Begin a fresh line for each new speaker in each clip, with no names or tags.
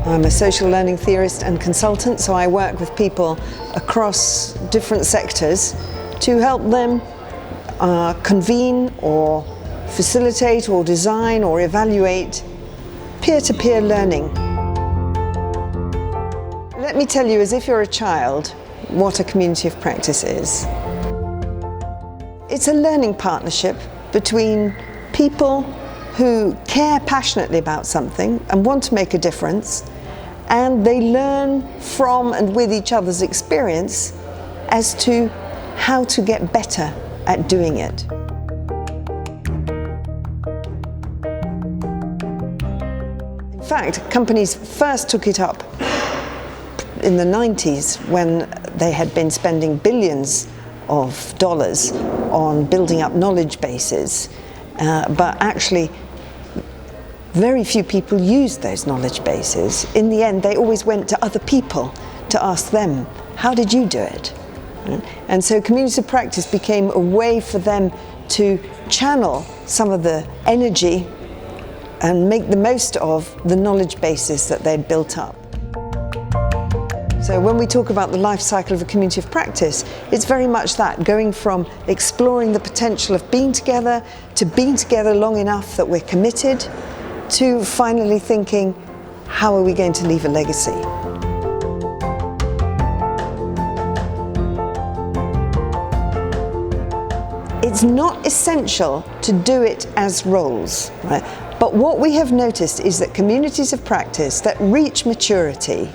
I'm a social learning theorist and consultant, so I work with people across different sectors to help them convene or facilitate or design or evaluate peer-to-peer learning. Let me tell you, as if you're a child, what a community of practice is. It's a learning partnership between people who care passionately about something and want to make a difference, and they learn from and with each other's experience as to how to get better at doing it. In fact, companies first took it up in the 90s when they had been spending billions of dollars on building up knowledge bases, but actually very few people used those knowledge bases. In the end, they always went to other people to ask them, how did you do it? And so community of practice became a way for them to channel some of the energy and make the most of the knowledge bases that they'd built up. So when we talk about the life cycle of a community of practice, it's very much that, going from exploring the potential of being together to being together long enough that we're committed, to finally thinking, how are we going to leave a legacy? It's not essential to do it as roles, right? But what we have noticed is that communities of practice that reach maturity,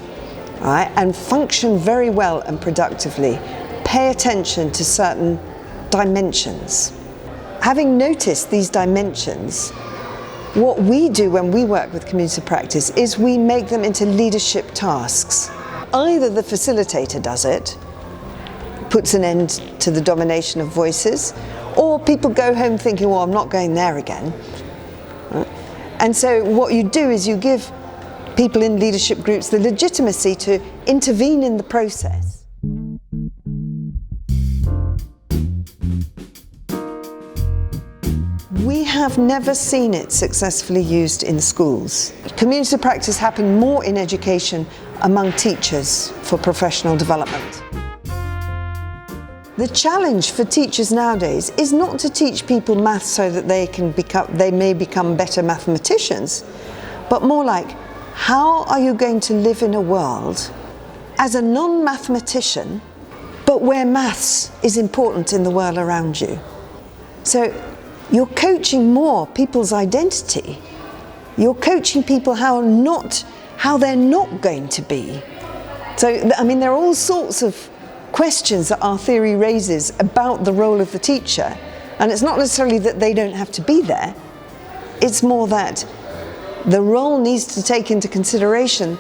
right, and function very well and productively, pay attention to certain dimensions. Having noticed these dimensions, what we do when we work with community of practice is we make them into leadership tasks. Either the facilitator does it, puts an end to the domination of voices, or people go home thinking, well, I'm not going there again. And so what you do is you give people in leadership groups the legitimacy to intervene in the process. We have never seen it successfully used in schools. Community practice happen more in education among teachers for professional development. The challenge for teachers nowadays is not to teach people maths so that they may become better mathematicians, but more like, how are you going to live in a world as a non-mathematician, but where maths is important in the world around you? So you're coaching more people's identity. You're coaching people how they're not going to be. So, I mean, there are all sorts of questions that our theory raises about the role of the teacher, and it's not necessarily that they don't have to be there, it's more that the role needs to take into consideration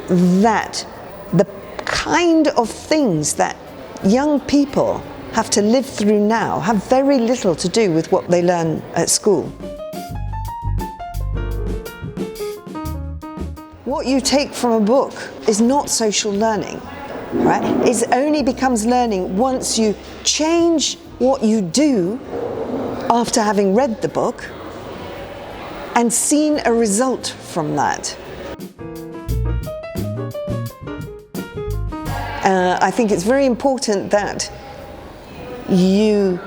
that the kind of things that young people have to live through now have very little to do with what they learn at school. What you take from a book is not social learning. Right? It only becomes learning once you change what you do after having read the book and seen a result from that. I think it's very important that you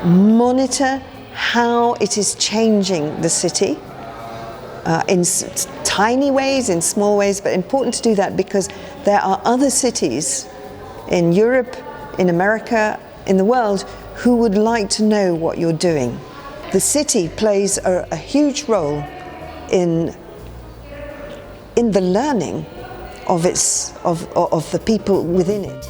monitor how it is changing the city in tiny ways, in small ways, but important to do that because there are other cities in Europe, in America, in the world who would like to know what you're doing. The city plays a huge role in the learning of the people within it.